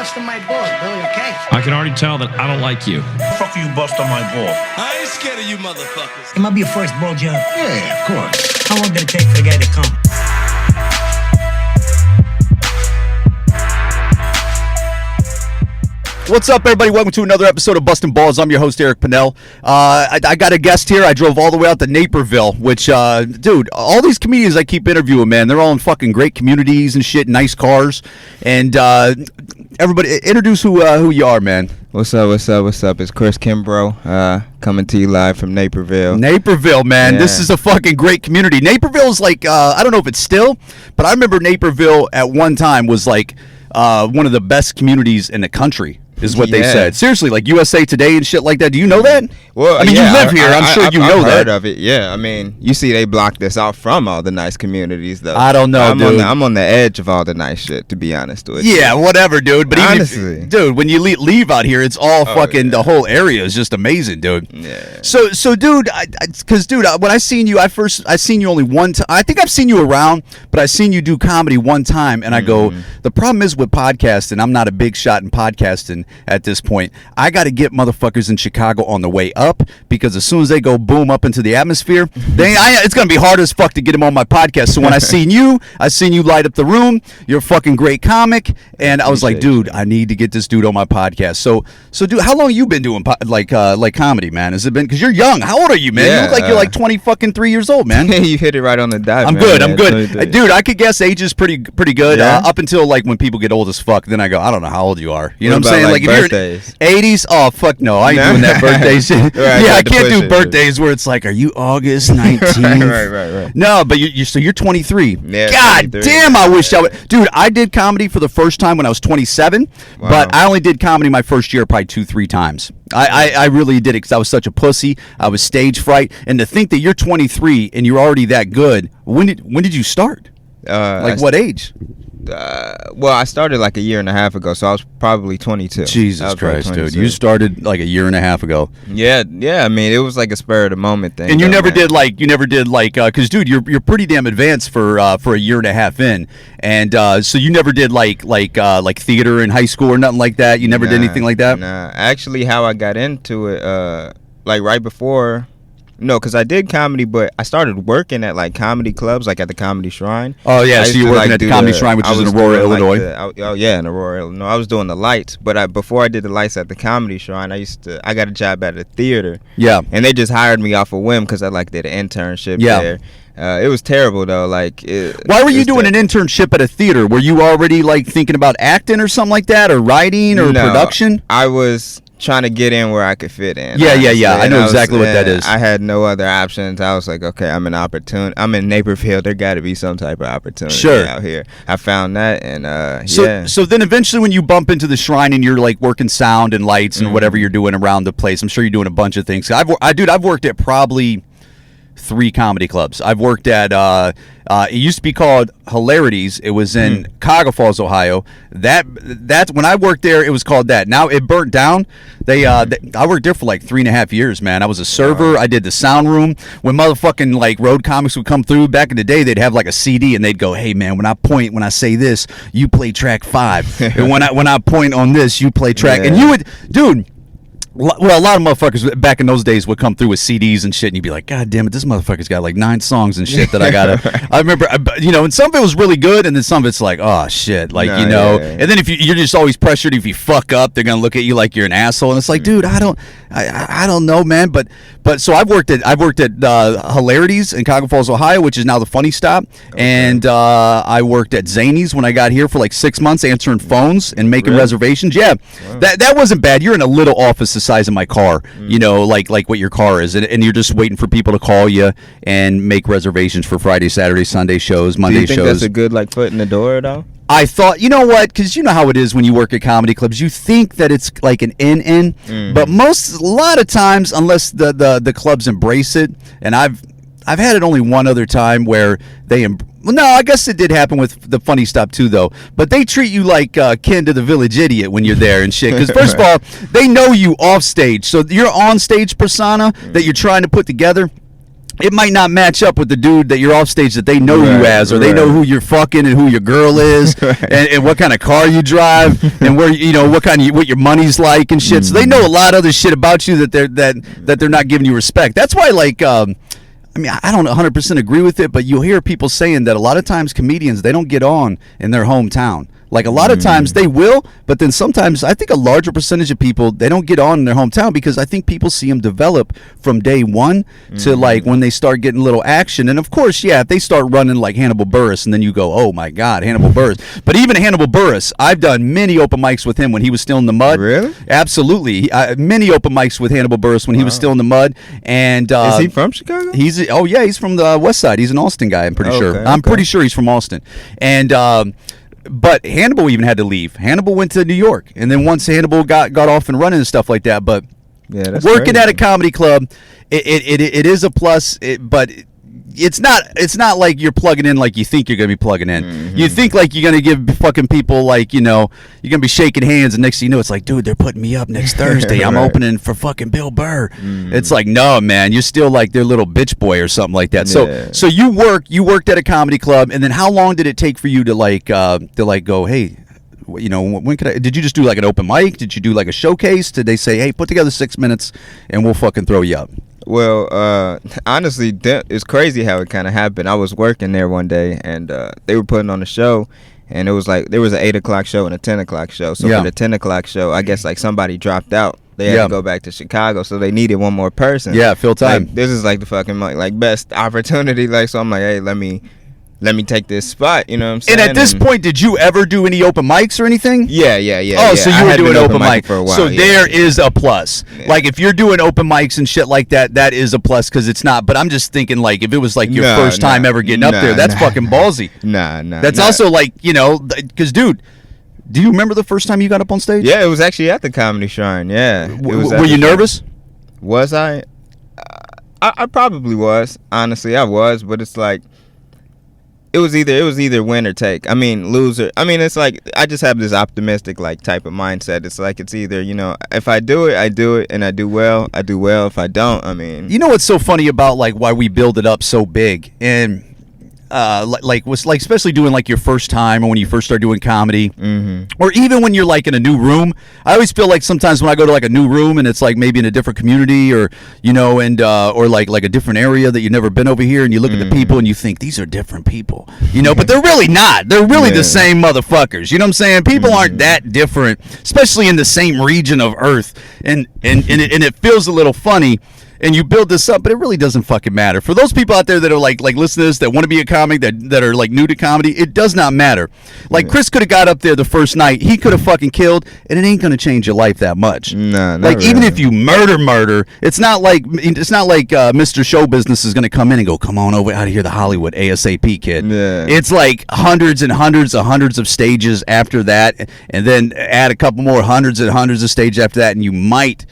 busting my balls, Billy, okay? I can already tell that I don't like you. Fuck you, bust on my balls. I ain't scared of you motherfuckers. It might be your first ball job. Yeah, of course. How long did it take for the guy to come? What's up, everybody? Welcome to another episode of Bustin' Balls. I'm your host, Eric Pennell. I got a guest here. I drove all the way out to Naperville, which, dude, all these comedians I keep interviewing, man, they're all in fucking great communities and shit, nice cars. And everybody, introduce who you are, man. What's up? It's Chris Kimbrough, coming to you live from Naperville. Naperville, man. Yeah. This is a fucking great community. Naperville's like, I don't know if it's still, but I remember Naperville at one time was like one of the best communities in the country. Is what they said. Seriously, like USA Today and shit like that. Do you know that? Well, I mean, yeah, you live here. I'm sure you know I've that. heard of it. Yeah, I mean, you see, they blocked us out from all the nice communities, though. I don't know, dude. I'm on the edge of all the nice shit, to be honest with you. Yeah, whatever, dude. But honestly, even if, dude, when you leave out here, it's all fucking. The whole area is just amazing, dude. Yeah. So, dude, because, dude, when I seen you, I seen you only one time. I think I've seen you around, but I seen you do comedy one time, and I go. The problem is with podcasting. I'm not a big shot in podcasting at this point. I got to get motherfuckers in Chicago on the way up, because as soon as they go boom up into the atmosphere, it's gonna be hard as fuck to get them on my podcast. So when I seen you light up the room. You're a fucking great comic, and I was like, dude, I need to get this dude on my podcast. So, dude, how long you been doing like comedy, man? Has it been? Because you're young. How old are you, man? Yeah, you look like you're like 3 years old, man. You hit it right on the dot. I'm man. good. Dude, I could guess age is pretty good. Yeah? Up until like when people get old as fuck, then I go, I don't know how old you are. You know what I'm saying? Like if birthdays? you're 80s, oh fuck no, I ain't doing that birthday shit. Right, yeah, I can't do birthdays where it's like, are you August 19th? right. No, but you're 23. Yeah, God 23. damn, I wish I would. Dude, I did comedy for the first time when I was 27, but I only did comedy my first year probably 2-3 times. I really did it because I was such a pussy. I was stage fright, and to think that you're 23 and you're already that good. When did you start? What age? Well, I started like a year and a half ago, so I was probably 22. Jesus Christ, dude! You started like a year and a half ago. Yeah. I mean, it was like a spur of the moment thing. And you never did like, because dude, you're pretty damn advanced for a year and a half in, and so you never did like theater in high school or nothing like that. You never did anything like that. Nah, actually, how I got into it, like right before. No, because I did comedy, but I started working at like comedy clubs, like at the Comedy Shrine. Oh yeah, so you're working at the Comedy Shrine, which is in Aurora, Illinois. In Aurora, Illinois. I was doing the lights, but before I did the lights at the Comedy Shrine, I got a job at a theater. Yeah, and they just hired me off a whim because I did an internship there. It was terrible though. Why were you doing an internship at a theater? Were you already like thinking about acting or something like that, or writing or production? I was trying to get in where I could fit in. Yeah. I know exactly what that is. I had no other options. I was like, okay, I'm in Naperville. There got to be some type of opportunity out here. I found that, and So then eventually, when you bump into the Shrine and you're like working sound and lights and whatever you're doing around the place, I'm sure you're doing a bunch of things. I've worked at probably 3 comedy clubs. I've worked at it used to be called Hilarities. It was in Cuyahoga Falls, Ohio. That's when I worked there, it was called that. Now it burnt down. I worked there for like 3.5 years, man. I was a server. I did the sound room. When motherfucking like road comics would come through back in the day, they'd have like a CD and they'd go, hey man, when I say this, you play track 5. And when I point on this, you play track. And you would, dude. Well, a lot of motherfuckers back in those days would come through with CDs and shit, and you'd be like, God damn it, this motherfucker's got like 9 songs and shit that I gotta. I remember, and some of it was really good, and then some of it's like, oh shit, and then if you're just always pressured, if you fuck up, they're gonna look at you like you're an asshole, and it's like, dude, I don't know, man, but so I've worked at Hilarities in Cuyahoga Falls, Ohio, which is now the Funny Stop, and I worked at Zany's when I got here for like 6 months, answering phones and making reservations. Yeah, that wasn't bad. You're in a little office the size of my car, like what your car is, and you're just waiting for people to call you and make reservations for Friday, Saturday, Sunday shows, Monday shows. Do you think that's a good foot in the door though? I thought, you know what, because you know how it is when you work at comedy clubs, you think that it's like an in, but a lot of times, unless the clubs embrace it, and I've had it only one other time where they well, no, I guess it did happen with the Funny Stop too, though. But they treat you like kin to the village idiot when you're there and shit. Because first of all, they know you off stage, so your on stage persona that you're trying to put together, it might not match up with the dude that you're off stage that they know you as, or they know who you're fucking and who your girl is, and what kind of car you drive, and where what your money's like and shit. So they know a lot of other shit about you that they're not giving you respect. That's why, like, I mean, I don't 100% agree with it, but you'll hear people saying that a lot of times comedians, they don't get on in their hometown. Like, a lot of times they will, but then sometimes I think a larger percentage of people, they don't get on in their hometown because I think people see them develop from day one to, like, when they start getting a little action. And, of course, yeah, if they start running like Hannibal Buress, and then you go, oh, my God, Hannibal Buress. But even Hannibal Buress, I've done many open mics with him when he was still in the mud. Really? Absolutely. Many open mics with Hannibal Buress when he was still in the mud. And is he from Chicago? He's from the West Side. He's an Austin guy, I'm pretty sure. I'm pretty sure he's from Austin. And but Hannibal even had to leave. Hannibal went to New York, and then once Hannibal got off and running and stuff like that. But that's working crazy. at a comedy club, it is a plus. But it's not like you're plugging in like you think you're gonna be plugging in. You think like you're gonna give fucking people, like, you know, you're gonna be shaking hands, and next thing you know, it's like, dude, they're putting me up next Thursday. I'm opening for fucking Bill Burr. It's like, no, man, you're still like their little bitch boy or something like that. So you worked at a comedy club, and then how long did it take for you to go, hey, you know, when did you just do like an open mic? Did you do like a showcase? Did they say, hey, put together 6 minutes and we'll fucking throw you up? Well, honestly, it's crazy how it kind of happened. I was working there one day, and they were putting on a show, and it was like there was an 8 o'clock show and a 10 o'clock show. So for the 10 o'clock show, I guess like somebody dropped out. They had to go back to Chicago, so they needed one more person. Yeah, fill time. Like, this is like the fucking like best opportunity. Like, so I'm like, hey, let me take this spot, you know what I'm saying? And at this point, did you ever do any open mics or anything? Yeah. Oh, so you were doing open mic for a while. So there is a plus. Yeah. Like, if you're doing open mics and shit like that, that is a plus, because it's not. But I'm just thinking, like, if it was like your first time ever getting up there, that's fucking ballsy. That's also like, you know, because, dude, do you remember the first time you got up on stage? Yeah, it was actually at the Comedy Shrine. Yeah. Were you nervous? Was I? I probably was. Honestly, I was. But it's like, it was either win or take. I mean, loser. I mean, it's like, I just have this optimistic like type of mindset. It's like, it's either, you know, if I do it, I do it, and I do well, I do well. If I don't, I mean, you know what's so funny about like why we build it up so big, and especially doing like your first time, or when you first start doing comedy, or even when you're like in a new room. I always feel like sometimes when I go to like a new room and it's like maybe in a different community, or, you know, and or like a different area that you've never been over here, and you look at the people and you think these are different people, you know, but they're really not. They're really the same motherfuckers. You know what I'm saying? People aren't that different, especially in the same region of Earth, and it feels a little funny. And you build this up, but it really doesn't fucking matter. For those people out there that are like listen to this, that want to be a comic, that are like new to comedy, it does not matter. Like, Chris could have got up there the first night, he could have fucking killed, and it ain't gonna change your life that much. No, like, really. even if you murder, it's not like Mr. Show Business is gonna come in and go, come on over out of here to Hollywood ASAP, kid. Yeah. It's like hundreds of stages after that, and then add a couple more hundreds and hundreds of stages after that, and you might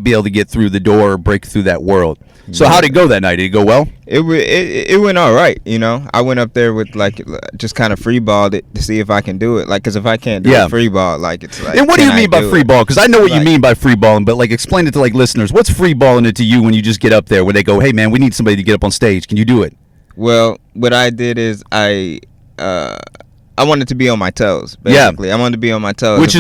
be able to get through the door or break through that world. So how'd it go that night? Did it go well? It went all right, you know. I went up there with like just kind of freeballed it to see if I can do it. Like, because if I can't do it freeball, like, it's like. And what do you mean by freeball? Because I know what you mean by freeballing, but like, explain it to like listeners. What's freeballing it to you when you just get up there where they go, hey man, we need somebody to get up on stage. Can you do it? Well, what I did is I wanted to be on my toes. Basically, I wanted to be on my toes, which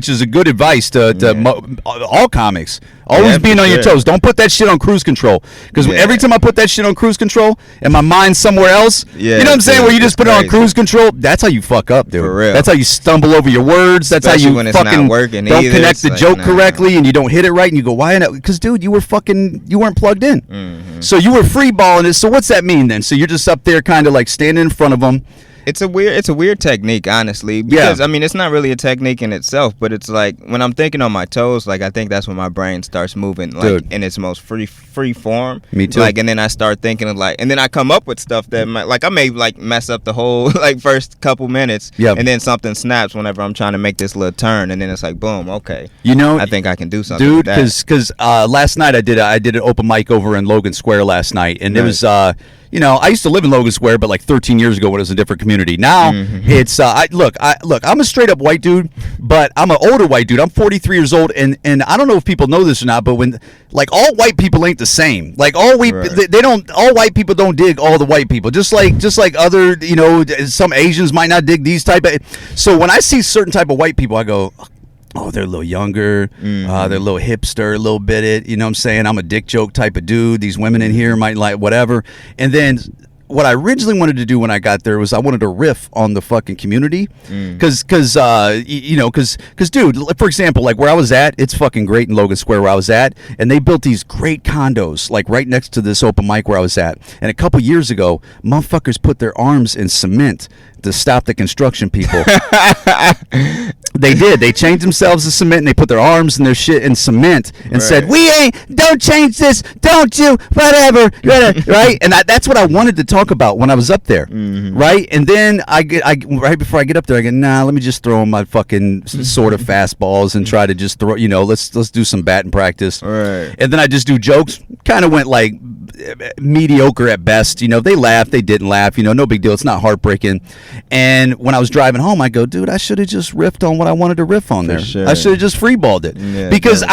is a good advice to all comics. Always being on your toes. Don't put that shit on cruise control, because every time I put that shit on cruise control and my mind's somewhere else, you know what I'm saying? Where you just put it on cruise control, that's how you fuck up, dude. For real. That's how you stumble over your words. That's Especially how you when it's fucking not working don't either. connect the It's joke like, correctly, and you don't hit it right, and you go, why not? Because, dude, you weren't plugged in. So you were freeballing it. So what's that mean then? So you're just up there kind of like standing in front of them. It's a weird technique, honestly, because I mean, it's not really a technique in itself, but it's like when I'm thinking on my toes, like, I think that's when my brain starts moving, like, in its most free form. Me too. Like, and then I start thinking of, like, and then I come up with stuff that might, like, I may like mess up the whole like first couple minutes, and then something snaps whenever I'm trying to make this little turn, and then it's like, boom, okay, you know, I think I can do something, dude. Because last night I did an open mic over in Logan Square last night, and it was I used to live in Logan Square, but like 13 years ago when it was a different community. Now it's look, I'm a straight up white dude, but I'm an older white dude. I'm 43 years old, and I don't know if people know this or not, but when like all white people ain't the same. Like all white people don't dig all the white people. Just like other, some Asians might not dig these type of. So when I see certain type of white people, I go, oh, they're a little younger, they're a little hipster, a little bit it, you know what I'm saying? I'm a dick joke type of dude. These women in here might like whatever. And then what I originally wanted to do when I got there was I wanted to riff on the fucking community. Because dude, for example, like where I was at, it's fucking great in Logan Square where I was at. And they built these great condos, like right next to this open mic where I was at. And a couple years ago, motherfuckers put their arms in cement to stop the construction people. They did. They changed themselves to cement and they put their arms and their shit in cement and said, don't change this, don't you, whatever, right? And that's what I wanted to talk about when I was up there, right? And then right before I get up there, I go, nah, let me just throw in my fucking sort of fastballs and try to just throw, let's do some batting practice. Right. And then I just do jokes, kind of went like mediocre at best. They laughed, they didn't laugh, no big deal. It's not heartbreaking. And when I was driving home, I go, dude, I should have just riffed on what I wanted to riff on there. Sure. I should have just freeballed it. Yeah, because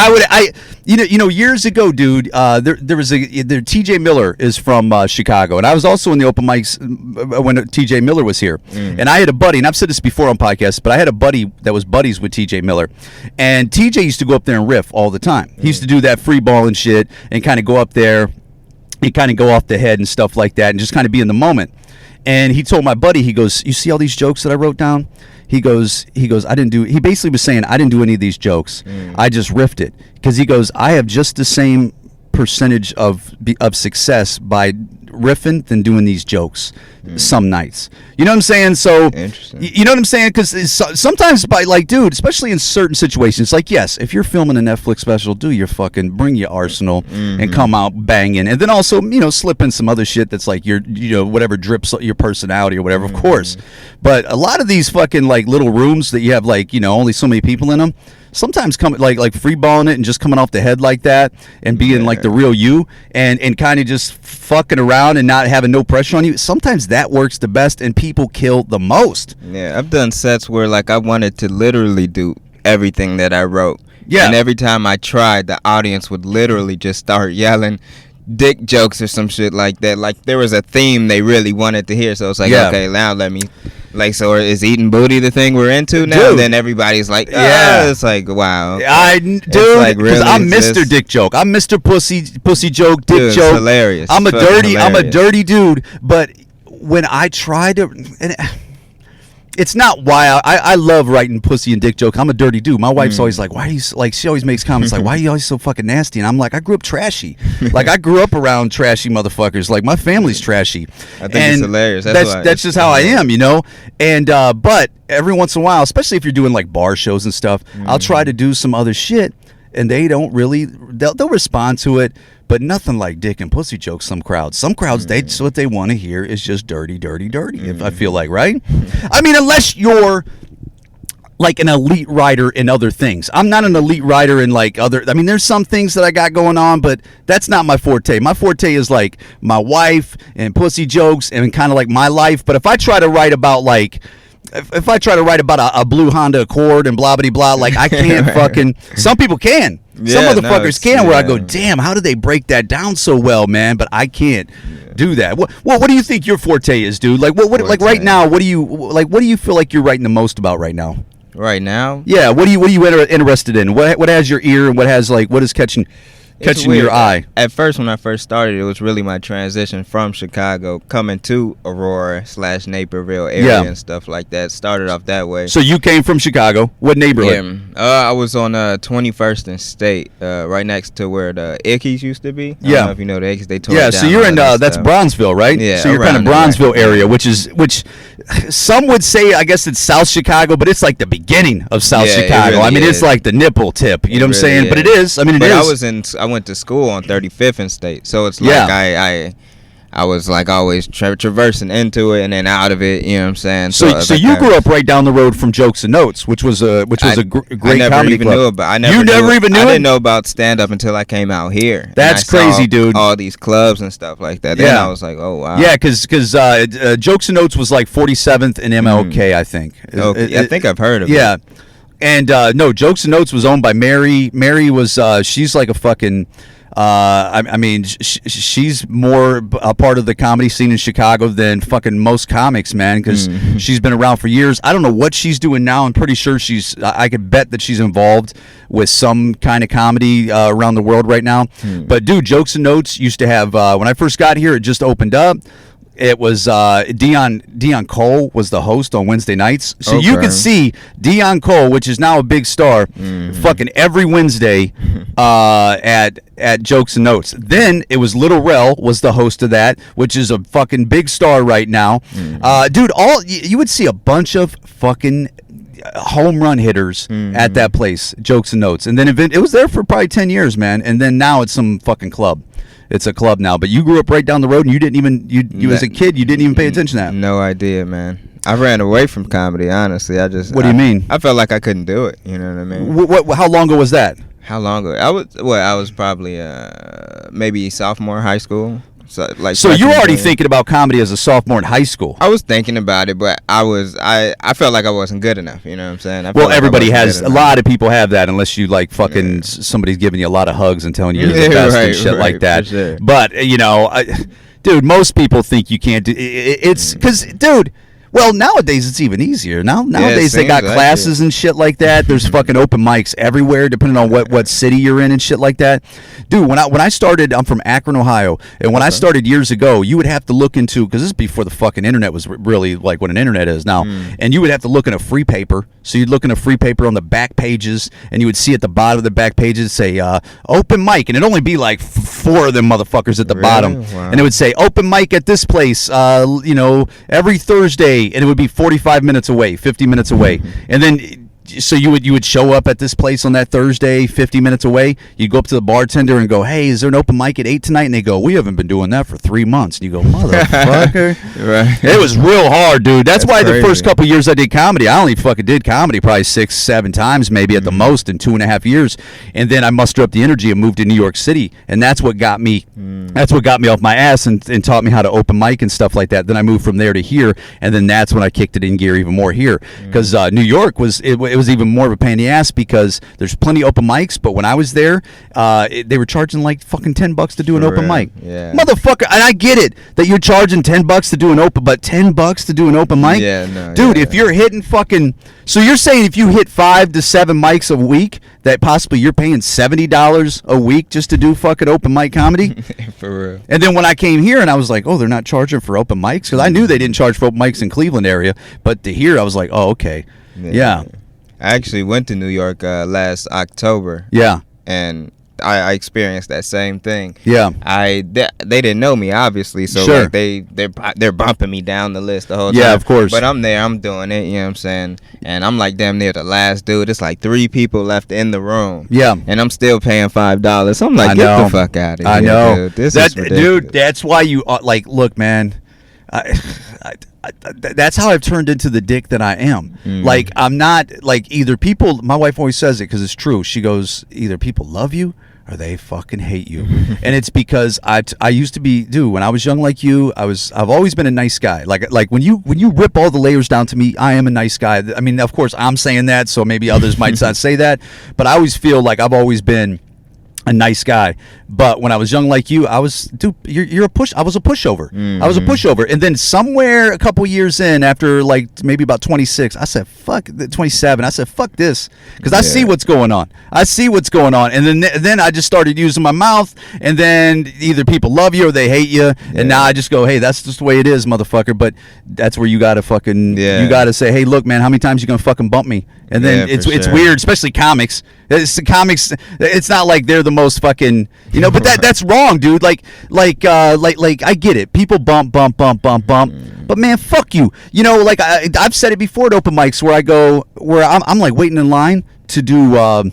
years ago, dude, there was TJ Miller is from Chicago, and I was also in the open mics when TJ Miller was here. And I had a buddy, and I've said this before on podcasts, but I had a buddy that was buddies with TJ Miller, and TJ used to go up there and riff all the time. He used to do that freeballing shit and kind of go up there and kind of go off the head and stuff like that and just kind of be in the moment. And he told my buddy, he goes, you see all these jokes that I wrote down? He goes, he basically was saying, I didn't do any of these jokes. I just riffed it. Because he goes, I have just the same percentage of success by riffing than doing these jokes some nights. You know what I'm saying? So, you know what I'm saying? Because sometimes dude, especially in certain situations, like, yes, if you're filming a Netflix special, do your fucking, bring your arsenal and come out banging. And then also, slip in some other shit that's like your, whatever drips your personality or whatever, of course. But a lot of these fucking like little rooms that you have like, only so many people in them, sometimes come like freeballing it and just coming off the head like that and being like the real you and kind of just fucking around and not having no pressure on you. Sometimes that works the best and people kill the most. Yeah, I've done sets where like I wanted to literally do everything that I wrote. Yeah. And every time I tried, the audience would literally just start yelling dick jokes or some shit like that. Like there was a theme they really wanted to hear. So it's like, okay, now let me. Like, so is eating booty the thing we're into now? Dude. Then everybody's like, it's like, wow. Dude, like, really I'm Mr. Dick Joke. I'm Mr. Pussy Joke, Dick dude, Joke. It's hilarious. I'm a dirty dude. But when I try to, it's not why I love writing pussy and dick jokes. I'm a dirty dude. My wife's always like, why are you like? She always makes comments like, why are you always so fucking nasty? And I'm like, I grew up trashy. Like I grew up around trashy motherfuckers. Like my family's trashy. I think it's hilarious. That's just how I am, And but every once in a while, especially if you're doing like bar shows and stuff, I'll try to do some other shit, and they don't really. They'll respond to it. But nothing like dick and pussy jokes. Some crowds, that's what they want to hear is just dirty, dirty, dirty. If I feel like, right? I mean, unless you're like an elite writer in other things. I'm not an elite writer in like other. I mean, there's some things that I got going on, but that's not my forte. My forte is like my wife and pussy jokes and kind of like my life. But if I try to write about like. If I try to write about a blue Honda Accord and blah, blah, blah, like I can't fucking, some people can. Some motherfuckers can where I go, damn, how did they break that down so well, man? But I can't do that. What do you think your forte is, dude? Like what like right now, what do you feel like you're writing the most about right now? Right now? Yeah, what are you interested in? What has your ear and what is catching your eye? At first, when I first started, it was really my transition from Chicago coming to Aurora / Naperville area and stuff like that. Started off that way. So you came from Chicago. What neighborhood? I was on 21st and State, right next to where the Ickies used to be. I don't know if you know the Ickies. They tore it down. So you're in that's Bronzeville, right? Yeah. So you're kind of Bronzeville area, which some would say, I guess it's South Chicago, but it's like the beginning of South Chicago. Really I mean, it's like the nipple tip. You know what I'm saying? But it is. I mean, it is. I went to school on 35th and State, so it's like I was like always traversing into it and then out of it. You know what I'm saying? So you grew up right down the road from Jokes and Notes, which was a great comedy club. I never knew I didn't know about stand up until I came out here. That's crazy, dude. All these clubs and stuff like that. Then I was like, oh wow. Yeah, because Jokes and Notes was like 47th and MLK, I think. Okay. I think I've heard of it. Yeah. And no, Jokes and Notes was owned by Mary. Mary was she's like a fucking I mean she's more a part of the comedy scene in Chicago than fucking most comics, man, because she's been around for years. I don't know what she's doing now. I'm pretty sure I could bet that she's involved with some kind of comedy around the world right now. But dude, Jokes and Notes used to have when I first got here, it just opened up. It was Dion Cole was the host on Wednesday nights, so you could see Dion Cole, which is now a big star, fucking every Wednesday at Jokes and Notes. Then it was Little Rel was the host of that, which is a fucking big star right now. Dude, you would see a bunch of fucking home run hitters at that place, Jokes and Notes, and then it was there for probably 10 years, man, and then now it's some fucking club. It's a club now, but you grew up right down the road, and you didn't even you as a kid, you didn't even pay attention to that. No idea, man. I ran away from comedy, honestly. What do you mean? I felt like I couldn't do it. You know what I mean? How long ago was that? How long ago? I was probably maybe sophomore high school. So you were already thinking about comedy as a sophomore in high school. I was thinking about it, but I felt like I wasn't good enough. You know what I'm saying? Well, everybody has. A lot of people have that, unless you like fucking somebody's giving you a lot of hugs and telling you you're the best and shit like that. Sure. But you know, dude, most people think you can't do. It's because, dude. Well, nowadays it's even easier. Nowadays they got classes and shit like that. There's fucking open mics everywhere, depending on what city you're in and shit like that. Dude, when I started, I'm from Akron, Ohio, and when I started years ago, you would have to look into, because this is before the fucking internet was really like what an internet is now, and you would have to look in a free paper. So you'd look in a free paper on the back pages, and you would see at the bottom of the back pages say open mic, and it'd only be like 4 of them motherfuckers at the bottom, and it would say open mic at this place, every Thursday. And it would be 45 minutes away, 50 minutes away. And then so you would show up at this place on that Thursday, 50 minutes away. You go up to the bartender and go, "Hey, is there an open mic at 8 tonight?" And they go, "We haven't been doing that for 3 months." And you go, "Motherfucker." Right. It was real hard, dude. That's why crazy. The first couple years I did comedy, I only fucking did comedy probably 6, 7 times maybe at the most in 2.5 years. And then I mustered up the energy and moved to New York City. And that's what got me that's what got me off my ass and taught me how to open mic and stuff like that. Then I moved from there to here, and then that's when I kicked it in gear even more here. Because New York was even more of a pain in the ass, because there's plenty of open mics, but when I was there, they were charging like fucking $10 to do an open mic. Yeah. Motherfucker, and I get it that you're charging $10 to do an open, but $10 to do an open mic? Yeah, no, dude, yeah. If you're hitting fucking, so you're saying if you hit 5 to 7 mics a week, that possibly you're paying $70 a week just to do fucking open mic comedy? For real. And then when I came here and I was like, oh, they're not charging for open mics, because I knew they didn't charge for open mics in Cleveland area, but to here I was like, oh, okay. Yeah. I actually went to New York last October. Yeah. And I experienced that same thing. Yeah. They didn't know me, obviously, so Sure. like they're bumping me down the list the whole time. Yeah, of course. But I'm there, I'm doing it, you know what I'm saying? And I'm like damn near the last dude. It's like 3 people left in the room. Yeah. And I'm still paying $5. So I'm like, I get know. the fuck out of here. I know. Dude. This is ridiculous. Dude, that's why you like, look, man. That's how I've turned into the dick that I am. Like, I'm not like either people. My wife always says it because it's true. She goes, either people love you or they fucking hate you. And it's because I used to be, dude, when I was young like you, I've always been a nice guy. Like when you rip all the layers down to me, I am a nice guy. I mean, of course I'm saying that, so maybe others might not say that, but I always feel like I've always been a nice guy. But when I was young like you, I was, dude, you're a push. I was a pushover. I was a pushover. And then somewhere a couple years in, after like maybe about 26, I said, fuck, 27. I said, fuck this. Because I see what's going on. I see what's going on. And then I just started using my mouth. And then either people love you or they hate you. And now I just go, hey, that's just the way it is, motherfucker. But that's where you got to fucking, you got to say, hey, look, man, how many times you going to fucking bump me? And then it's weird, especially comics. It's not like they're the most fucking, but that's wrong, dude. Like I get it. People bump. But man, fuck you. Like I've said it before at open mics where I'm like waiting in line to do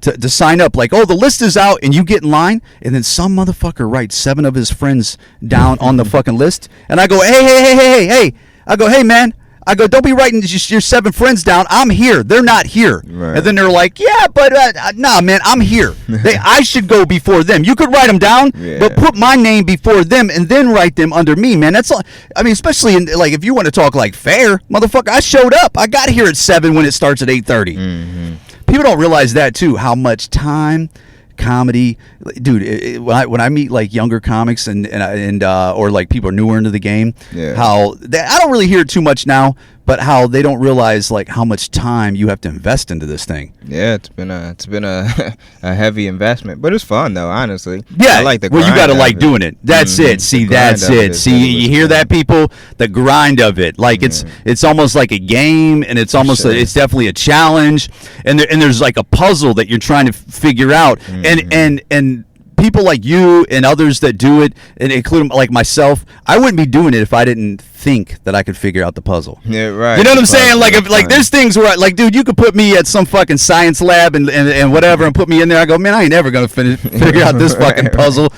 to sign up. Like, oh, the list is out, and you get in line, and then some motherfucker writes 7 of his friends down on the fucking list, and I go, hey, I go, hey man. I go, don't be writing just your 7 friends down. I'm here. They're not here. Right. And then they're like, yeah, but nah, man, I'm here. I should go before them. You could write them down, but put my name before them and then write them under me, man. That's all. I mean, especially in, like, if you want to talk like fair, motherfucker, I showed up. I got here at 7 when it starts at 8:30. Mm-hmm. People don't realize that too. How much time. Comedy, dude. When I meet like younger comics and or like people are newer into the game, how I don't really hear it too much now, but how they don't realize like how much time you have to invest into this thing. Yeah, it's been a a heavy investment, but it's fun though, honestly. Yeah, I like the well, you got to like it. doing it. That's it. See, that's it. See, you hear that, people? The grind of it. Like it's almost like a game, and it's almost it's definitely a challenge, and there's like a puzzle that you're trying to figure out, and people like you and others that do it, and including like myself, I wouldn't be doing it if I didn't think that I could figure out the puzzle. Yeah, right. You know what I'm saying? Like, if, like there's things where, like, dude, you could put me at some fucking science lab and whatever, and put me in there. I go, man, I ain't never gonna figure out this fucking puzzle.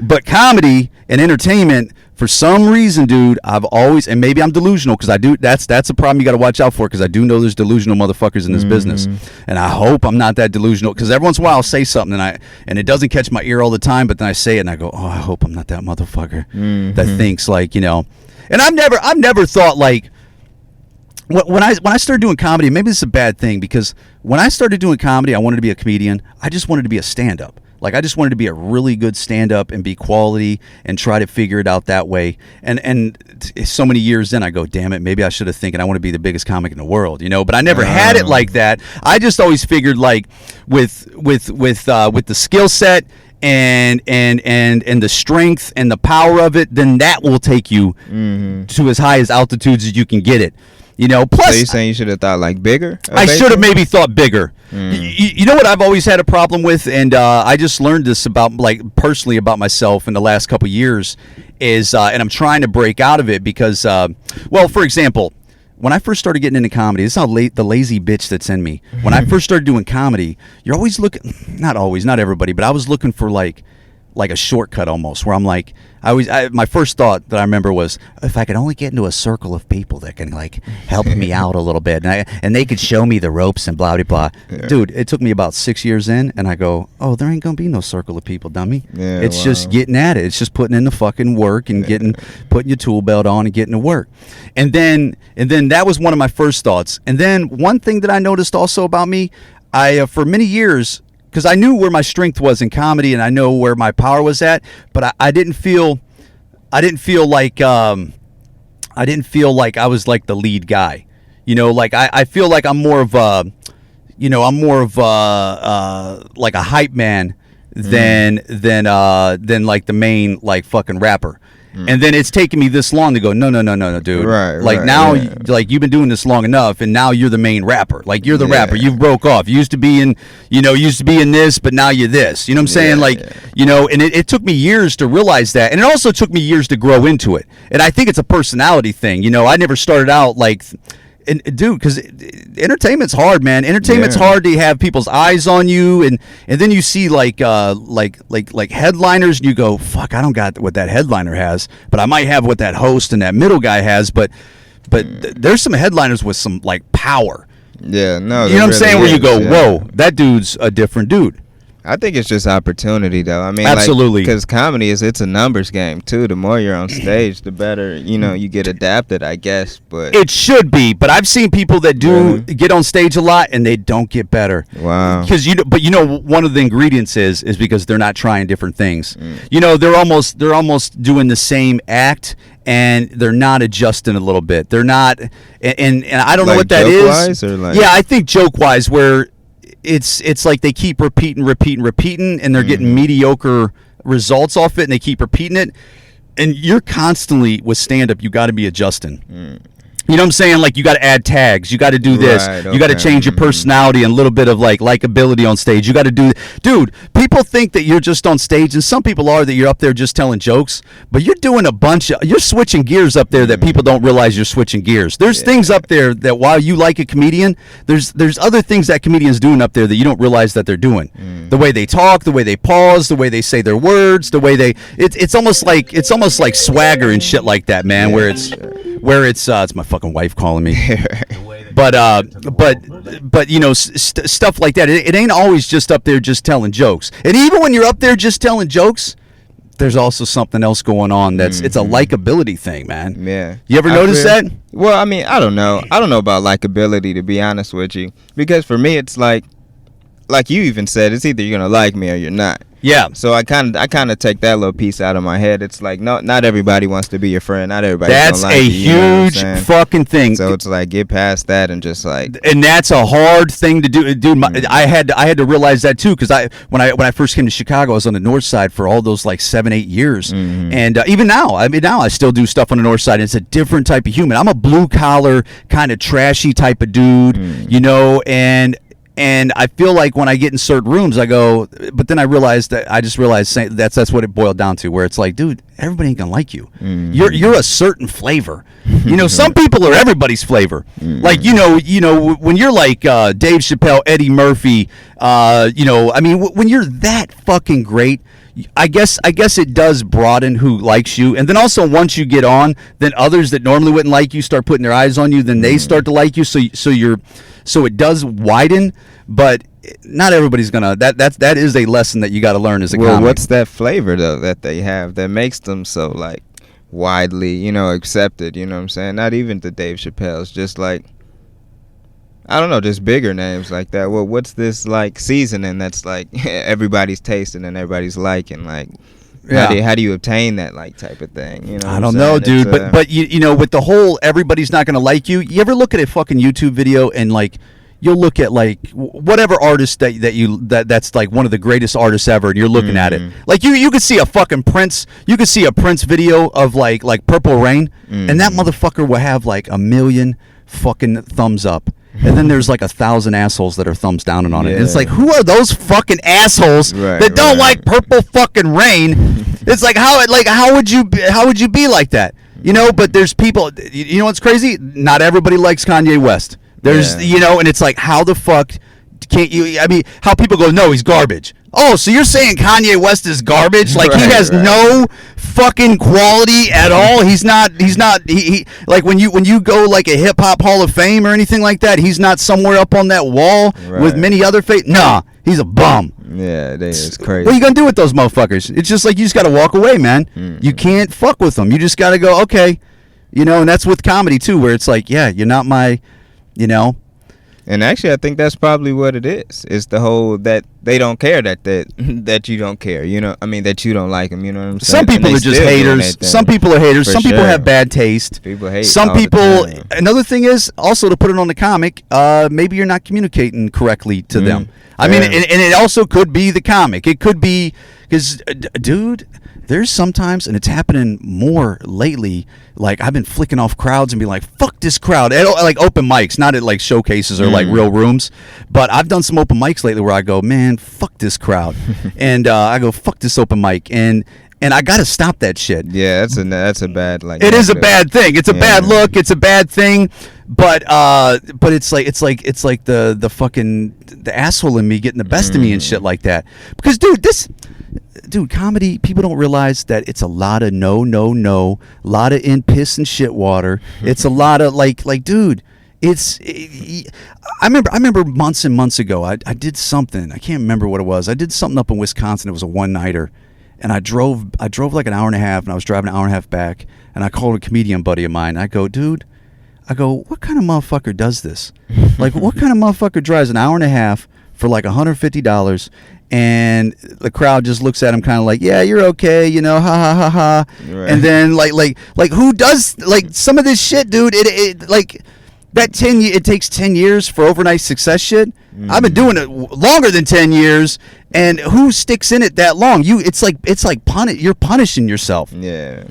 But comedy and entertainment, for some reason, dude, I've always, and maybe I'm delusional because I do. That's a problem you got to watch out for, because I do know there's delusional motherfuckers in this business, and I hope I'm not that delusional, because every once in a while I'll say something and it doesn't catch my ear all the time, but then I say it and I go, oh, I hope I'm not that motherfucker that thinks like, you know. And I've never thought like when I started doing comedy, maybe this is a bad thing, because when I started doing comedy, I wanted to be a comedian. I just wanted to be a stand-up. Like, I just wanted to be a really good stand-up and be quality and try to figure it out that way. And so many years in, I go, damn it, maybe I should have thinking I want to be the biggest comic in the world, you know. But I never had it like that. I just always figured like with the skill set and the strength and the power of it, then that will take you to as high as altitudes as you can get it. You know, plus, so you're saying you should have thought like bigger? I should have maybe thought bigger. You know what I've always had a problem with, and I just learned this about, like, personally about myself in the last couple of years, is, and I'm trying to break out of it because, well, for example, when I first started getting into comedy, this is how the lazy bitch that's in me. When I first started doing comedy, you're always looking, not always, not everybody, but I was looking for like a shortcut almost, where I'm like, my first thought that I remember was, if I could only get into a circle of people that can like help me out a little bit, and they could show me the ropes and blah blah blah. Yeah. Dude, it took me about 6 years in, and I go, oh, there ain't gonna be no circle of people, dummy. Yeah, it's just getting at it. It's just putting in the fucking work and putting your tool belt on and getting to work. And then that was one of my first thoughts. And then one thing that I noticed also about me, I for many years, because I knew where my strength was in comedy and I know where my power was at, but I didn't feel like I was like the lead guy. You know, like I feel like I'm more of a like a hype man than like the main like fucking rapper. And then it's taken me this long to go, no, dude. Right. Like now, like you've been doing this long enough, and now you're the main rapper. Like you're the rapper. You've broke off. You used to be in this, but now you're this. You know what I'm saying? Like, you know, and it took me years to realize that, and it also took me years to grow into it. And I think it's a personality thing. You know, I never started out like. And dude, because entertainment's hard, man. Entertainment's hard to have people's eyes on you, and then you see like headliners, and you go, "Fuck, I don't got what that headliner has, but I might have what that host and that middle guy has." But there's some headliners with some like power. Yeah, no, you know what I'm saying? Where you go, "Whoa, that dude's a different dude." I think it's just opportunity, though. I mean, absolutely, because comedy it's a numbers game too. The more you're on stage, the better you get adapted, I guess. But it should be. But I've seen people that do get on stage a lot and they don't get better. Wow. Because one of the ingredients is because they're not trying different things. You know, they're almost doing the same act, and they're not adjusting a little bit. They're not, and I don't know what that is. Yeah, I think joke wise, where it's like they keep repeating, and they're getting mediocre results off it, and they keep repeating it. And you're constantly with stand-up, you got to be adjusting. You know what I'm saying? Like, you got to add tags. You got to do this. Right, You got to okay. change your personality and a little bit of, like, likability on stage. You got to do... Dude, people think that you're just on stage, and some people are, that you're up there just telling jokes, but you're doing a bunch of... You're switching gears up there that people don't realize you're switching gears. There's things up there that while you like a comedian, there's other things that comedians doing up there that you don't realize that they're doing. The way they talk, the way they pause, the way they say their words, the way they... It's almost like swagger and shit like that, man, where it's my fucking wife calling me. But you know, stuff like that. It ain't always just up there just telling jokes. And even when you're up there just telling jokes, there's also something else going on. It's a likability thing, man. Yeah. You ever notice that? Well, I mean, I don't know. I don't know about likability, to be honest with you, because for me, it's like you even said, it's either you're gonna like me or you're not. Yeah. So I kind of take that little piece out of my head. It's like not everybody wants to be your friend. Not everybody. That's gonna like a you, you know what I'm huge saying? fucking thing. So it's like, get past that and just like. And that's a hard thing to do, dude. I had to realize that too, because when I first came to Chicago, I was on the North Side for all those like 7-8 years, and even now, now I still do stuff on the North Side. It's a different type of human. I'm a blue collar kind of trashy type of dude, you know, and I feel like when I get in certain rooms, I go, but then I realized that's what it boiled down to, where it's like, dude, everybody ain't gonna like you. You're a certain flavor. You know, some people are everybody's flavor. Like, you know, when you're like Dave Chappelle, Eddie Murphy, you know, I mean, when you're that fucking great, I guess it does broaden who likes you. And then also, once you get on, then others that normally wouldn't like you start putting their eyes on you, then they start to like you. So it does widen, but not everybody's gonna. That is a lesson that you got to learn as a comic. What's that flavor though that they have that makes them so like widely, you know, accepted? You know what I'm saying? Not even the Dave Chappelle's, just like, I don't know, just bigger names like that. Well, what's this like seasoning that's like everybody's tasting and everybody's liking? Like, how do you obtain that like type of thing? You know, I don't know, dude. But you know, with the whole everybody's not gonna like you. You ever look at a fucking YouTube video and like you'll look at like whatever artist that's like one of the greatest artists ever, and you're looking at it like you could see a fucking Prince. You could see a Prince video of like Purple Rain, and that motherfucker will have like 1 million fucking thumbs up. And then there's like 1,000 assholes that are thumbs down on it. And it's like, who are those fucking assholes that don't like Purple fucking Rain? It's like, how would you be like that? You know, but there's people, you know what's crazy? Not everybody likes Kanye West. There's, you know, and it's like, how the fuck can't you, I mean, how people go, no, he's garbage. Oh, so you're saying Kanye West is garbage? Like, he has no fucking quality at all. He's not he like when you go like a hip hop Hall of Fame or anything like that, he's not somewhere up on that wall with many other nah, he's a bum. Yeah, it's crazy. What are you gonna do with those motherfuckers? It's just like, you just gotta walk away, man. You can't fuck with them. You just gotta go, okay. You know, and that's with comedy too, where it's like, yeah, you're not my, you know. And actually, I think that's probably what it is. It's the whole that they don't care that you don't care. You know, I mean, that you don't like them. You know what I'm saying? Some people are just haters. Some people are haters. Some people have bad taste. People hate. Some people. Another thing is also, to put it on the comic. Maybe you're not communicating correctly to them. I mean, and it also could be the comic. It could be because, dude, there's sometimes, and it's happening more lately, like I've been flicking off crowds and be like, fuck this crowd. At, like open mics, not at like showcases or like real rooms, but I've done some open mics lately where I go, man, fuck this crowd. And I go, fuck this open mic. And I got to stop that shit. Yeah, that's a bad, like. It is a bad thing. It's a bad look. It's a bad thing. But it's like the fucking the asshole in me getting the best of me and shit like that. Because dude, comedy, people don't realize that it's a lot of no, a lot of in piss and shit water. It's a lot of like dude, I remember months and months ago, I did something. I can't remember what it was. I did something up in Wisconsin. It was a one-nighter. And I drove like an hour and a half, and I was driving an hour and a half back, and I called a comedian buddy of mine. I go, dude, what kind of motherfucker does this? Like, what kind of motherfucker drives an hour and a half for like $150, and the crowd just looks at him kind of like, yeah, you're okay, you know, ha ha ha ha. Right. And then like who does like some of this shit, dude? It like that it takes 10 years for overnight success shit. I've been doing it longer than 10 years, and who sticks in it that long? You're punishing yourself. Yeah.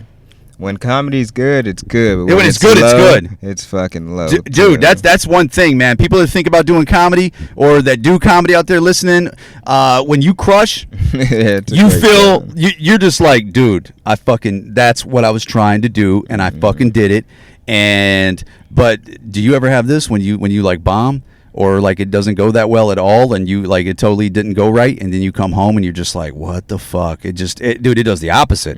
When comedy's good, it's good. But Yeah, when it's good, it's low, good. It's fucking low. Dude, that's one thing, man. People that think about doing comedy or that do comedy out there listening, when you crush, Yeah, it's a you great feel feeling. you're just like, dude, that's what I was trying to do, and I fucking did it. But do you ever have this when you like bomb? Or like it doesn't go that well at all, and you like it totally didn't go right, and then you come home and you're just like, what the fuck? Dude, it does the opposite.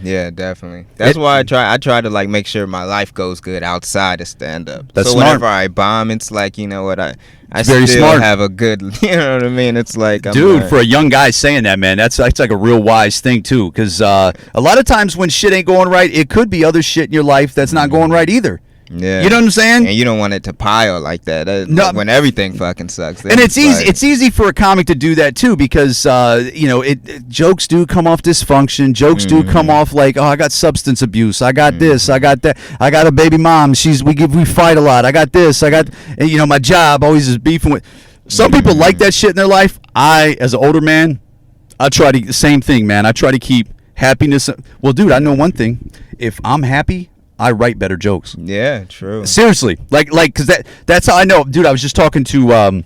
Yeah, definitely. That's why I try to like make sure my life goes good outside of stand up. That's so smart. whenever I bomb, it's like, you know what, I very still smart. have a good, you know what I mean? It's like, Dude, for a young guy saying that, man, that's like a real wise thing too, because a lot of times when shit ain't going right, it could be other shit in your life that's not going right either. yeah, You know what I'm saying? And you don't want it to pile like that. No. When everything fucking sucks. Then And it's easy. like- It's easy for a comic to do that too, because jokes do come off dysfunction. Jokes do come off like, oh, I got substance abuse. I got this. I got that. I got a baby mom. We fight a lot. I got this. I got my job always is beefing with. Some people like that shit in their life. I, as an older man, I try to same thing, man. I try to keep happiness. Well, dude, I know one thing. If I'm happy, I write better jokes. Yeah, true. Seriously, like, because that's how I know, dude. I was just talking to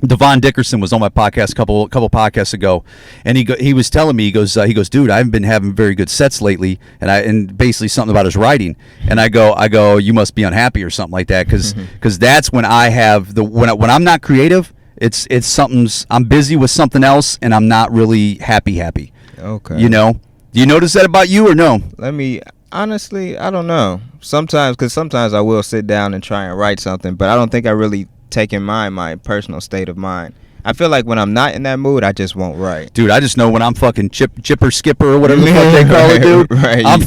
Devon Dickerson was on my podcast a couple podcasts ago, and he was telling me he goes, dude, I haven't been having very good sets lately, and basically something about his writing, and I go, you must be unhappy or something like that, because that's when I have when I'm not creative, it's something's I'm busy with something else, and I'm not really happy. Okay. You know, do you notice that about you or no? Honestly, I don't know. Sometimes I will sit down and try and write something, but I don't think I really take in mind my personal state of mind. I feel like when I'm not in that mood, I just won't write. Dude, I just know when I'm fucking chipper skipper or whatever the fuck they call it, dude. Right. I'm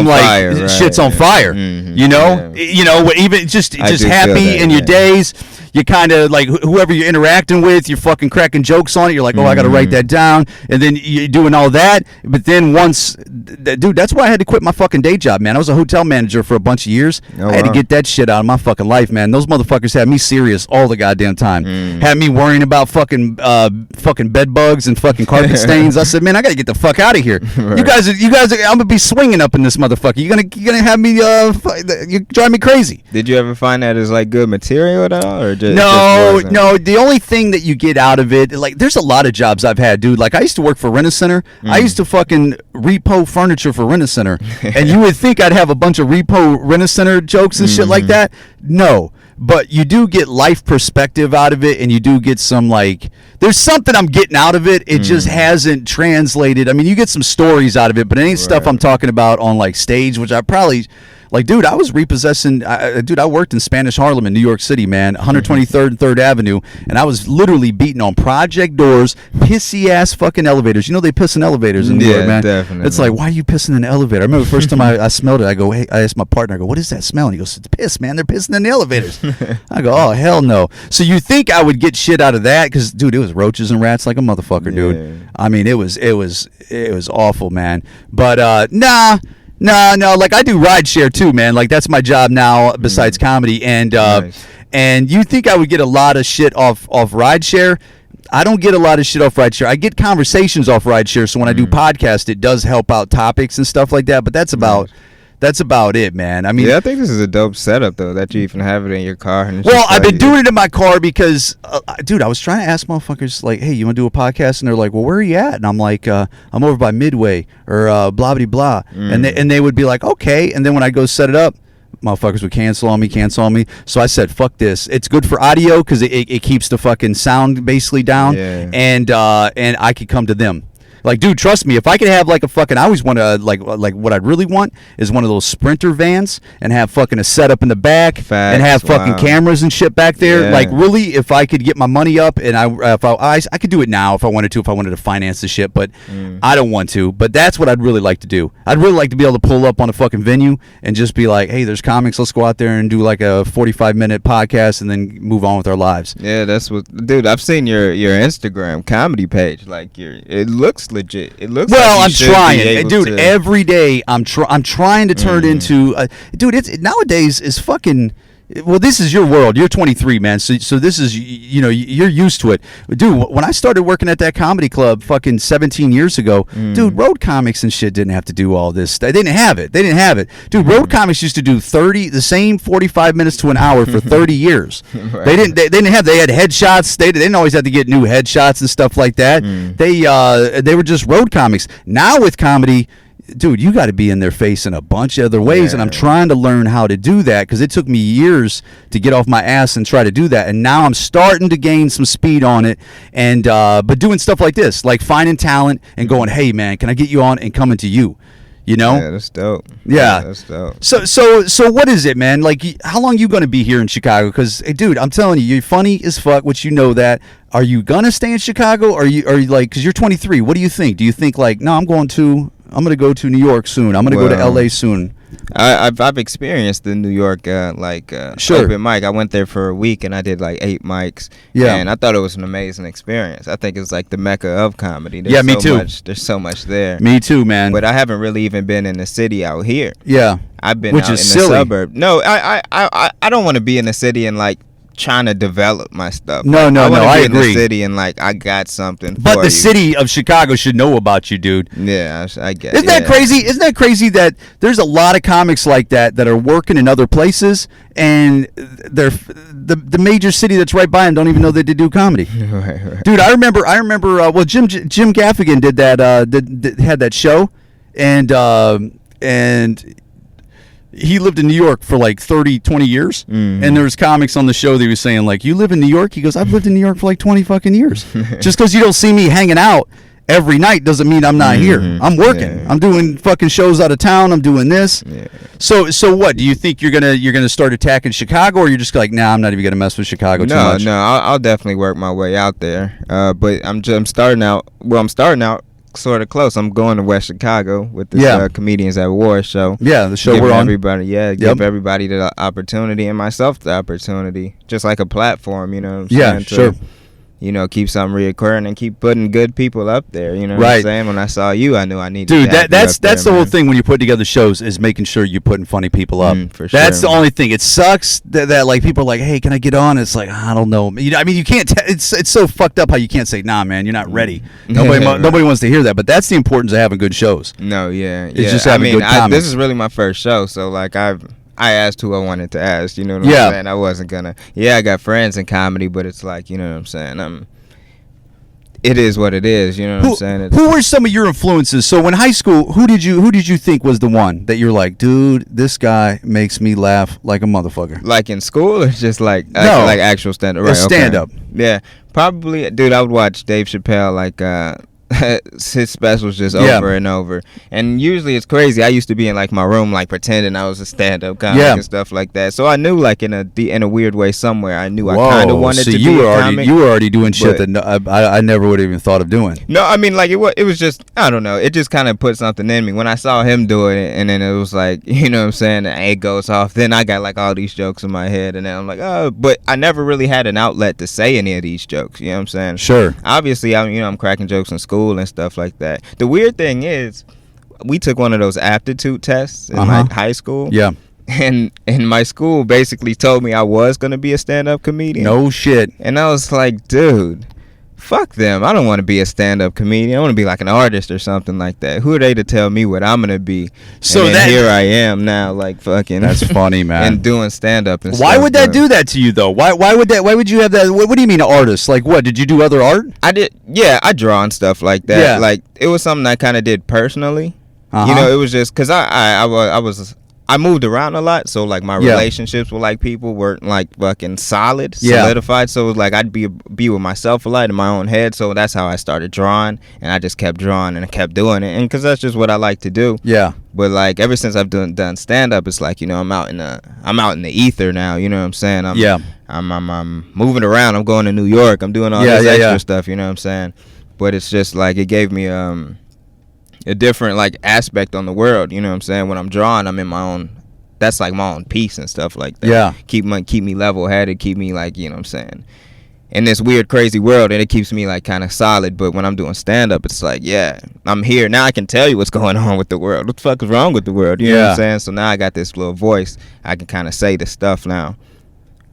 like, fire, right. shit's on fire. Mhm, You know, yeah. Even just I do feel happy that, in your yeah. days. You kind of like whoever you're interacting with, you're fucking cracking jokes on it. You're like, oh, I got to write that down, and then you're doing all that. But then dude, that's why I had to quit my fucking day job, man. I was a hotel manager for a bunch of years. Oh, I had to wow. get that shit out of my fucking life, man. Those motherfuckers had me serious all the goddamn time. Had me worrying about fucking bed bugs and fucking carpet stains. I said, man, I gotta get the fuck out of here. Right. You guys, I'm gonna be swinging up in this motherfucker. You're gonna have me, you drive me crazy. Did you ever find that as like good material at all, or just No. wasn't? The only thing that you get out of it, like, there's a lot of jobs I've had, dude. Like, I used to work for Rent-A-Center. I used to fucking repo furniture for Rent-A-Center. And you would think I'd have a bunch of repo Rent-A-Center jokes and shit like that. No. But you do get life perspective out of it, and you do get some, like, there's something I'm getting out of it. It just hasn't translated. I mean, you get some stories out of it, but it ain't stuff I'm talking about on, like, stage, which I probably... Like, dude, I was repossessing. I worked in Spanish Harlem in New York City, man, 123rd and 3rd Avenue, and I was literally beating on project doors, pissy ass fucking elevators. You know they piss in elevators in New York, man. Definitely. It's like, why are you pissing in the elevator? I remember the first time I smelled it. I asked my partner, I go, what is that smell? And he goes, it's piss, man. They're pissing in the elevators. I go, oh hell no. So you think I would get shit out of that? Because, dude, it was roaches and rats like a motherfucker, dude. Yeah. I mean, it was awful, man. But nah. No. Like, I do rideshare too, man. Like, that's my job now besides comedy. And Nice. and you think I would get a lot of shit off rideshare? I don't get a lot of shit off rideshare. I get conversations off rideshare. So when I do podcast, it does help out topics and stuff like that. But that's about it, man. I mean, Yeah, I think this is a dope setup though, that you even have it in your car. And it's well, just I've been like- doing it in my car because, dude, I was trying to ask motherfuckers, like, hey, you want to do a podcast? And they're like, well, where are you at? And I'm like, I'm over by Midway or blah, blah, blah. And they would be like, okay. And then when I go set it up, motherfuckers would cancel on me. So I said, fuck this. It's good for audio because it keeps the fucking sound basically down. Yeah. And I could come to them. Like, dude, trust me, if I could have like a fucking, I always want to like what I'd really want is one of those Sprinter vans and have fucking a setup in the back and have fucking wow. cameras and shit back there. Yeah. Like, really, if I could get my money up and I could do it now if I wanted to finance the shit, but I don't want to. But that's what I'd really like to do. I'd really like to be able to pull up on a fucking venue and just be like, hey, there's comics, let's go out there and do like a 45-minute podcast and then move on with our lives. Yeah, that's what, dude. I've seen your Instagram comedy page. Like, it looks legit. It looks. Well, like I'm you should be trying, able dude. to- Every day, I'm trying to turn it into, dude. It's nowadays is fucking. well, this is your world. You're 23, man. So this is, you know, you're used to it. Dude, when I started working at that comedy club fucking 17 years ago, dude, road comics and shit didn't have to do all this. They didn't have it. Dude, road comics used to do the same 45 minutes to an hour for 30 years. Right. They had headshots. They didn't always have to get new headshots and stuff like that. They were just road comics. Now with comedy, dude, you got to be in their face in a bunch of other ways, and I'm trying to learn how to do that because it took me years to get off my ass and try to do that, and now I'm starting to gain some speed on it. And but doing stuff like this, like finding talent and going, hey man, can I get you on, and coming to you, you know? Yeah, that's dope. Yeah, that's dope. So what is it, man? Like, how long you going to be here in Chicago? Because, hey, dude, I'm telling you, you're funny as fuck, which you know that. Are you gonna stay in Chicago? Or are you like, because you're 23? What do you think? Do you think like, no, I'm going to go to New York soon. I'm going to go to LA soon. I've experienced the New York Sure. open mic. I went there for a week and I did like 8 mics. Yeah. And I thought it was an amazing experience. I think it's like the mecca of comedy. Me too. There's so much there. Me too, man. But I haven't really even been in the city out here. Yeah. I've been Which out is in silly. the suburb. No, I don't want to be in the city and like trying to develop my stuff. No, I I be in agree. the city and like I got something. But for the you. city of Chicago should know about you, dude. Yeah, I get. Isn't that crazy? Isn't that crazy that there's a lot of comics like that are working in other places, and they're the major city that's right by them don't even know that they do comedy. Right. Dude, I remember. Well, Jim Gaffigan did that. Had that show, and he lived in New York for like 20 years. Mm-hmm. And there was comics on the show that he was saying like, you live in New York? He goes, I've lived in New York for like 20 fucking years. Just because you don't see me hanging out every night doesn't mean I'm not here. I'm working. Yeah. I'm doing fucking shows out of town. I'm doing this. Yeah. So what? Do you think you're gonna start attacking Chicago, or you're just like, nah, I'm not even gonna mess with Chicago too much? No, I'll definitely work my way out there. But I'm starting out. Well, I'm starting out sort of close. I'm going to West Chicago with this Comedians at War show. Yeah, the show give we're on. Everybody, give everybody the opportunity and myself the opportunity, just like a platform. You know what I'm saying? Sure. You know, keep something reoccurring and keep putting good people up there. You know what I'm saying? When I saw you, I knew I needed. Dude, to that's there, the whole thing when you put together shows is making sure you're putting funny people up. For sure. That's the only thing. It sucks that like people are like, hey, can I get on? It's like, I don't know. I mean, you can't. It's so fucked up how you can't say, nah, man, you're not ready. Nobody wants to hear that. But that's the importance of having good shows. No, yeah. It's just having good comics. This is really my first show, so like I asked who I wanted to ask. You know what I'm saying? I wasn't gonna. Yeah, I got friends in comedy, but it's like, you know what I'm saying. It is what it is, you know what I'm saying? Who were some of your influences? So in high school, who did you think was the one that you're like, dude, this guy makes me laugh like a motherfucker? Like in school, or just like No, like actual stand up? Right, stand up. Yeah, probably, dude. I would watch Dave Chappelle like his specials just over and over. And usually it's crazy. I used to be in like my room like pretending I was a stand-up comic and stuff like that. So I knew like in a weird way somewhere I knew I kind of wanted to be a comic. You were already doing shit that I never would have even thought of doing. No, I mean like it was just, I don't know. It just kind of put something in me when I saw him do it, and then it was like, you know what I'm saying, the egg goes off. Then I got like all these jokes in my head, and then I'm like, oh, but I never really had an outlet to say any of these jokes. You know what I'm saying? Sure. Obviously, I'm cracking jokes in school and stuff like that. The weird thing is, we took one of those aptitude tests in like high school. Yeah. And my school basically told me I was going to be a stand-up comedian. No shit. And I was like, dude, fuck them. I don't want to be a stand-up comedian. I want to be like an artist or something like that. Who are they to tell me what I'm going to be? So and then here I am now, like fucking. That's funny, man. And doing stand-up and Why stuff, would that but do that to you, though? Why would you have that? What do you mean, an artist? Like, what? Did you do other art? I did. Yeah, I draw and stuff like that. Yeah. Like, it was something I kind of did personally. You know, it was just because I moved around a lot, so like my relationships with like people weren't like fucking solidified. So it was like I'd be with myself a lot in my own head. So that's how I started drawing, and I just kept drawing and I kept doing it, and because that's just what I like to do. Yeah. But like ever since I've done stand up, it's like, you know, I'm out in the ether now. You know what I'm saying? I'm moving around. I'm going to New York. I'm doing all this extra stuff. You know what I'm saying? But it's just like it gave me a different like aspect on the world. You know what I'm saying? When I'm drawing, I'm in my own. That's like my own peace and stuff like that. Yeah. Keep me level headed. Keep me like, you know what I'm saying, in this weird crazy world, and it keeps me like kind of solid. But when I'm doing stand up, it's like, yeah, I'm here now. I can tell you what's going on with the world. What the fuck is wrong with the world? You know what I'm saying? So now I got this little voice. I can kind of say this stuff now.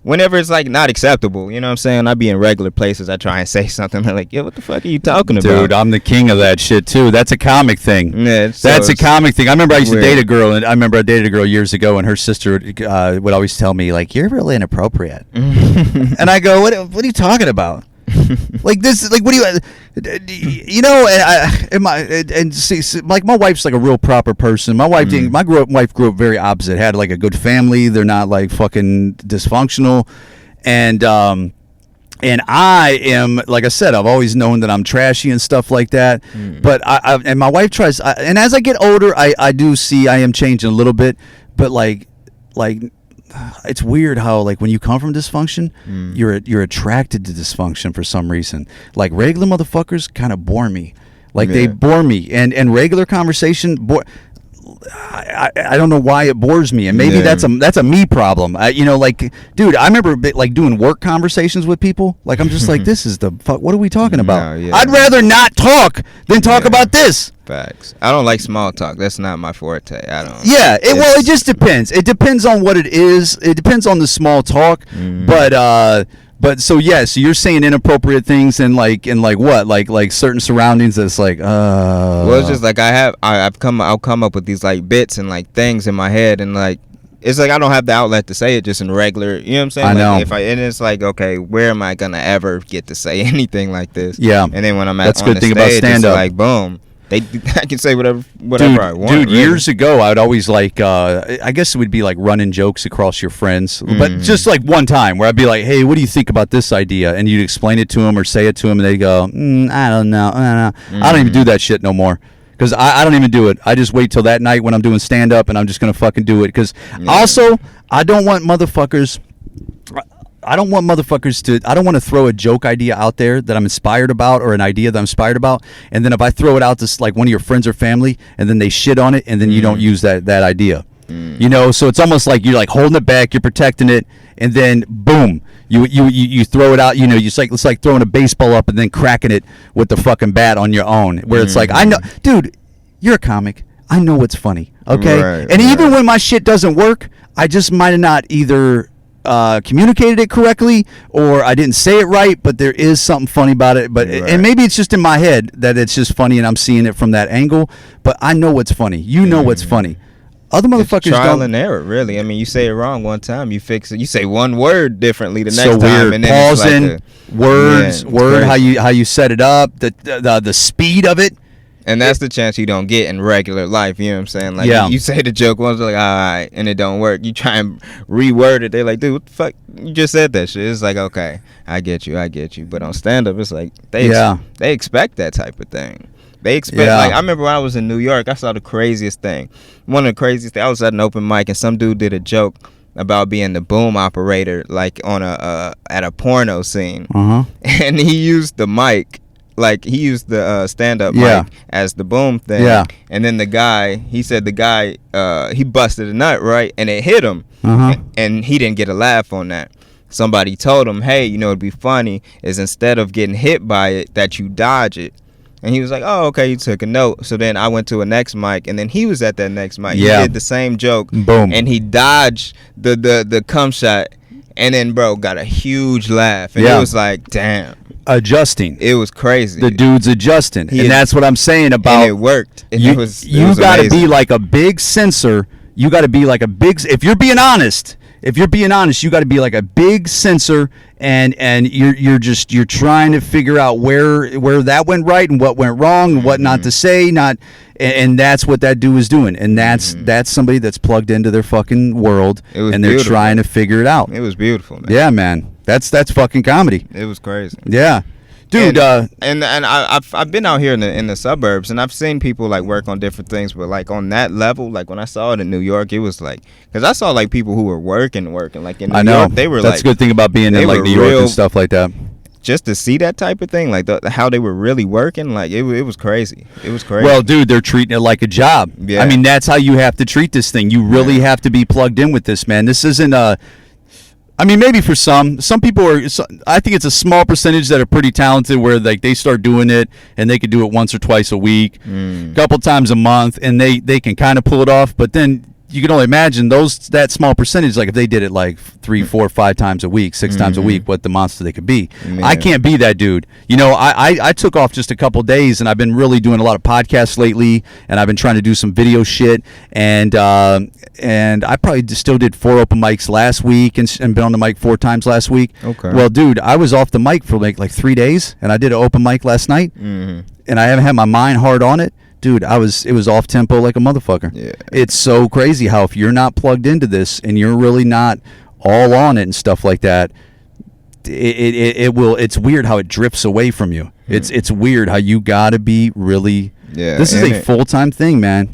whenever it's like not acceptable, you know what I'm saying? I be in regular places, I try and say something like, yo, what the fuck are you talking about? Dude, I'm the king of that shit too. That's a comic thing. Yeah, that's a comic thing. I remember I used to weird. date a girl, and I remember I dated a girl years ago, and her sister would always tell me, like, you're really inappropriate. And I go, what are you talking about? Like this, like what do you know? And see, like my wife's like a real proper person. My wife didn't. My wife grew up very opposite. Had like a good family. They're not like fucking dysfunctional, and I am, like I said, I've always known that I'm trashy and stuff like that. But and my wife tries. And as I get older, I do see I am changing a little bit. But like. It's weird how like when you come from dysfunction, you're attracted to dysfunction for some reason. Like regular motherfuckers kind of bore me, like they bore me, and regular conversation I don't know why it bores me, and maybe that's a me problem. You know, like, dude, I remember like doing work conversations with people. Like, I'm just like, this is the fuck. What are we talking about? I'd rather not talk than talk about this. Facts. I don't like small talk. That's not my forte. I don't. Yeah. Well, it just depends. It depends on what it is. It depends on the small talk. But so yeah, so you're saying inappropriate things in like what, like certain surroundings that's like well, it's just like I'll come up with these like bits and like things in my head, and like it's like I don't have the outlet to say it just in regular, you know what I'm saying? I like, know. And it's like, okay, where am I gonna ever get to say anything like this? Yeah. And then when I'm that's on good the thing stage, about stand up. it's like boom. I can say whatever dude, I want. Dude, really. years ago, I'd always like, I guess it would be like running jokes across your friends, but just like one time where I'd be like, hey, what do you think about this idea? And you'd explain it to them or say it to them, and they'd go, I don't know. I don't even do that shit no more. Because I don't even do it. I just wait till that night when I'm doing stand up, and I'm just going to fucking do it. Because also, I don't want motherfuckers to, I don't want to throw a joke idea out there that I'm inspired about, or an idea that I'm inspired about, and then if I throw it out to like one of your friends or family, and then they shit on it, and then you don't use that idea. You know, so it's almost like you're like holding it back, you're protecting it, and then boom, you throw it out. You know, it's like throwing a baseball up and then cracking it with the fucking bat on your own. Where it's like, I know, dude, you're a comic. I know what's funny, okay? Right, and even when my shit doesn't work, I just might have not either communicated it correctly, or I didn't say it right, but there is something funny about it. But and maybe it's just in my head that it's just funny, and I'm seeing it from that angle. But I know what's funny. You know what's funny. Other motherfuckers it's trial don't. and error, really. I mean, you say it wrong one time, you fix it. You say one word differently the next So time, weird. and then Pausing, it's like word, crazy. how you set it up, the speed of it. And that's the chance you don't get in regular life. You know what I'm saying? Like, Yeah. you say the joke once, like, all right, and it don't work. You try and reword it. They're like, dude, what the fuck? You just said that shit. It's like, okay, I get you. But on stand-up, it's like, they expect that type of thing. They expect, like, I remember when I was in New York, I saw the craziest thing. One of the craziest things, I was at an open mic, and some dude did a joke about being the boom operator, like, on at a porno scene. And he used the mic. Like, he used the stand-up mic as the boom thing. Yeah. And then he said the guy, he busted a nut, right? And it hit him. And he didn't get a laugh on that. Somebody told him, hey, you know, it'd be funny is instead of getting hit by it, that you dodge it. And he was like, oh, okay, he took a note. So then I went to a next mic, and then he was at that next mic. Yeah. He did the same joke. Boom. And he dodged the cum shot. And then, bro, got a huge laugh. And it was like, damn. Adjusting. It was crazy. The dude's adjusting. And that's what I'm saying about. And it worked. You got to be like a big censor. You got to be like a big. If you're being honest, you got to be like a big censor, and you're trying to figure out where that went right and what went wrong and what not to say, and that's what that dude is doing, and that's somebody that's plugged into their fucking world, and they're trying to figure it out. It was beautiful, man. Yeah, man. That's fucking comedy. It was crazy. Yeah. Dude, and I've been out here in the suburbs, and I've seen people like work on different things, but like on that level, like when I saw it in New York, it was like, because I saw like people who were working like in New York, they were that's a good thing about being in like New York and stuff like that. Just to see that type of thing, like how they were really working, like it was crazy. It was crazy. Well, dude, they're treating it like a job. Yeah. I mean, that's how you have to treat this thing. You really have to be plugged in with this, man. This isn't I mean, maybe for some people are. I think it's a small percentage that are pretty talented, where like they start doing it and they could do it once or twice a week, a couple times a month, and they can kind of pull it off. But then you can only imagine that small percentage, like if they did it like 3, 4, 5 times a week, 6 times a week, what the monster they could be. Man. I can't be that dude. You know, I took off just a couple days, and I've been really doing a lot of podcasts lately, and I've been trying to do some video shit, and I probably still did 4 open mics last week and been on the mic 4 times last week. Okay. Well, dude, I was off the mic for like 3 days, and I did an open mic last night, and I haven't had my mind hard on it. Dude, it was off tempo like a motherfucker. Yeah. It's so crazy how if you're not plugged into this and you're really not all on it and stuff like that, it's weird how it drifts away from you. It's weird how you gotta be really. Yeah. This is a full-time thing, man.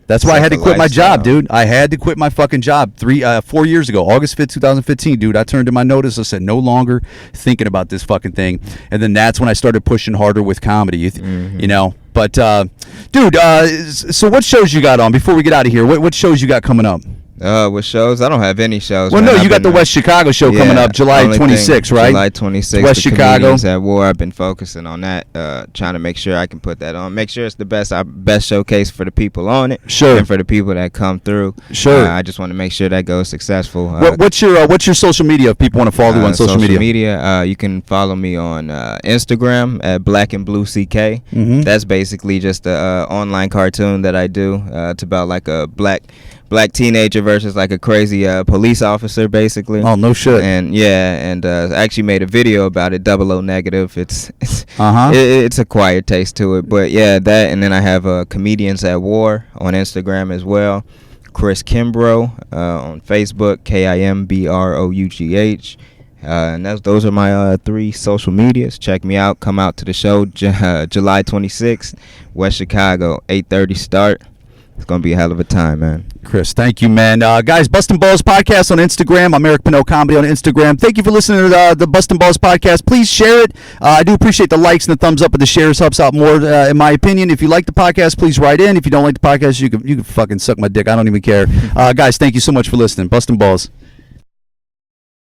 That's why I had to quit my job, dude. I had to quit my fucking job 4 years ago, August 5th, 2015, dude. I turned in my notice. I said, no longer thinking about this fucking thing. And then that's when I started pushing harder with comedy, you know. But, dude, so what shows you got on before we get out of here? What shows you got coming up? What shows? I don't have any shows. Well, man. no, you got the West Chicago show coming up, July 26th, right? July 26th. West Chicago. Comedians at War. I've been focusing on that, trying to make sure I can put that on. Make sure it's the best showcase for the people on it. Sure. And for the people that come through. Sure. I just want to make sure that goes successful. What's your social media if people want to follow you on social media? You can follow me on Instagram at Black and Blue CK. That's basically just an online cartoon that I do. It's about like a black teenager versus like a crazy police officer, basically. Oh, no shit. And I actually made a video about it, 00 negative. It's a quiet taste to it, but yeah, that. And then I have Comedians at War on Instagram as well. Chris Kimbrough on Facebook, KIMBROUGH. And those are my 3 social medias. Check me out. Come out to the show July 26th, West Chicago, 8:30 start. It's going to be a hell of a time, man. Chris, thank you, man. Guys, Bustin' Balls Podcast on Instagram. I'm Eric Pennell Comedy on Instagram. Thank you for listening to the Bustin' Balls Podcast. Please share it. I do appreciate the likes and the thumbs up, but the shares helps out more, in my opinion. If you like the podcast, please write in. If you don't like the podcast, you can fucking suck my dick. I don't even care. Guys, thank you so much for listening. Bustin' Balls.